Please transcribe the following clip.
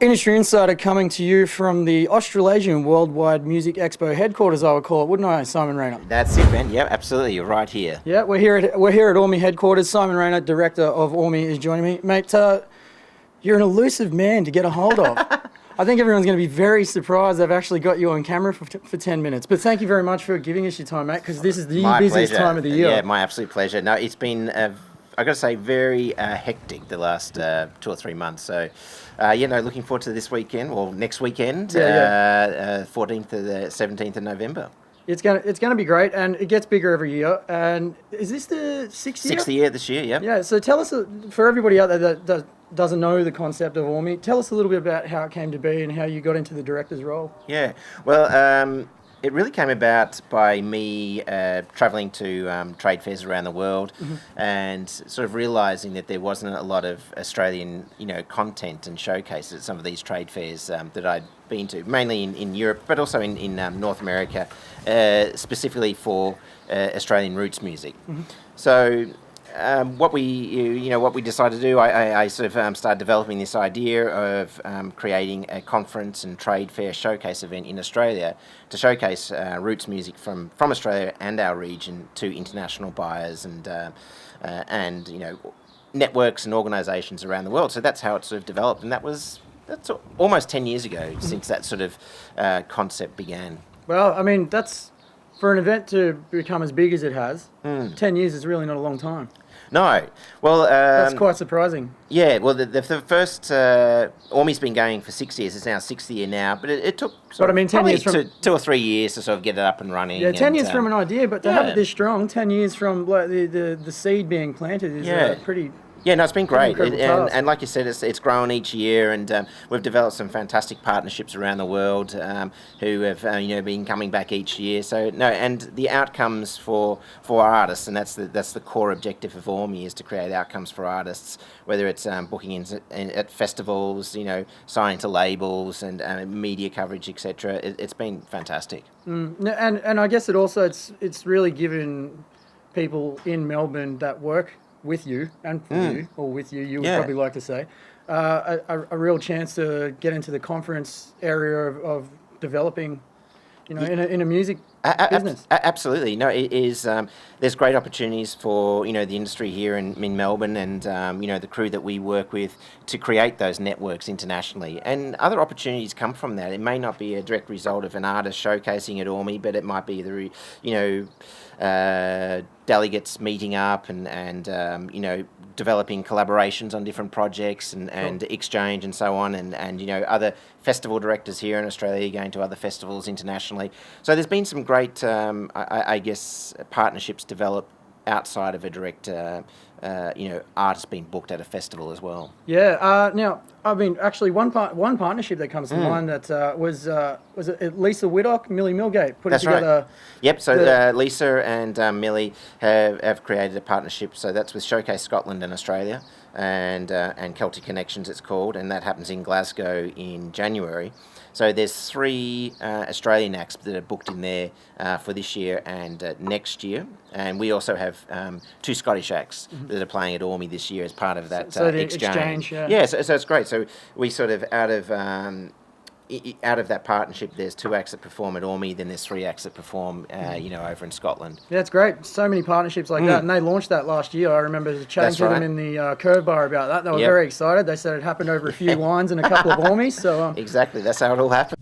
Industry Insider coming to you from the Australasian Worldwide Music Expo headquarters, I would call it, wouldn't I, Simon Raynor? That's it, Ben. Yeah, absolutely. You're right here. Yeah, we're here at AWME headquarters. Simon Raynor, director of AWME, is joining me. Mate, you're an elusive man to get a hold of. I think everyone's going to be very surprised I've actually got you on camera for 10 minutes. But thank you very much for giving us your time, mate, because this is the busiest time of the year. Yeah, my absolute pleasure. No, it's been, I've got to say, very hectic the last 2 or 3 months. So, looking forward to this weekend, or next weekend, 14th to the 17th of November. It's gonna be great, and it gets bigger every year. And is this the sixth year? Sixth year this year, yeah. Yeah. So tell us, for everybody out there that doesn't know the concept of AWME, tell us a little bit about how it came to be and how you got into the director's role. Yeah. Well, it really came about by me travelling to trade fairs around the world, and sort of realising that there wasn't a lot of Australian, content and showcases at some of these trade fairs that I'd been to, mainly in Europe, but also in North America, specifically for Australian roots music. So what we decided to do, I sort of started developing this idea of creating a conference and trade fair showcase event in Australia to showcase roots music from Australia and our region to international buyers and networks and organisations around the world. So that's how it sort of developed, and that's almost 10 years ago since that sort of concept began. Well, I mean, that's, for an event to become as big as it has, 10 years is really not a long time. No. Well, that's quite surprising. Yeah, well, the first, AWME's been going for 6 years. It's now 6th year now, but it took 10 years from 2 or 3 years to sort of get it up and running. Yeah, 10 years from an idea, but to have it this strong, 10 years from like the seed being planted is pretty... Yeah, no, it's been great, and like you said, it's grown each year, and we've developed some fantastic partnerships around the world who have been coming back each year. So no, and the outcomes for our artists, and that's the core objective of AWME, is to create outcomes for artists, whether it's booking in at festivals, signing to labels and media coverage, etc. It's been fantastic. And I guess it's really given people in Melbourne that work with you and for you, or with you would probably like to say, a real chance to get into the conference area of developing, in a music business. Absolutely. No, it is. There's great opportunities for, the industry here in Melbourne and, the crew that we work with to create those networks internationally. And other opportunities come from that. It may not be a direct result of an artist showcasing at AWME, but it might be delegates meeting up and developing collaborations on different projects and exchange and so on, and other festival directors here in Australia going to other festivals internationally. So there's been some great, I guess, partnerships developed outside of a direct, artist being booked at a festival as well. Yeah. Now, I mean, actually, one partnership that comes to mind that was it Lisa Widdock, Millie Milgate put That's it together. Right. Yep. So Lisa and Millie have created a partnership. So that's with Showcase Scotland and Australia, and Celtic Connections it's called, and that happens in Glasgow in January. So there's 3 Australian acts that are booked in there for this year and next year, and we also have 2 Scottish acts that are playing at AWME this year as part of that exchange. Yeah, so it's great. So we sort of out of that partnership, there's 2 acts that perform at AWME, then there's 3 acts that perform, over in Scotland. Yeah, it's great. So many partnerships like that, and they launched that last year. I remember chatting to them in the Curve Bar about that. They were very excited. They said it happened over a few wines and a couple of AWMEs. So exactly, that's how it all happened.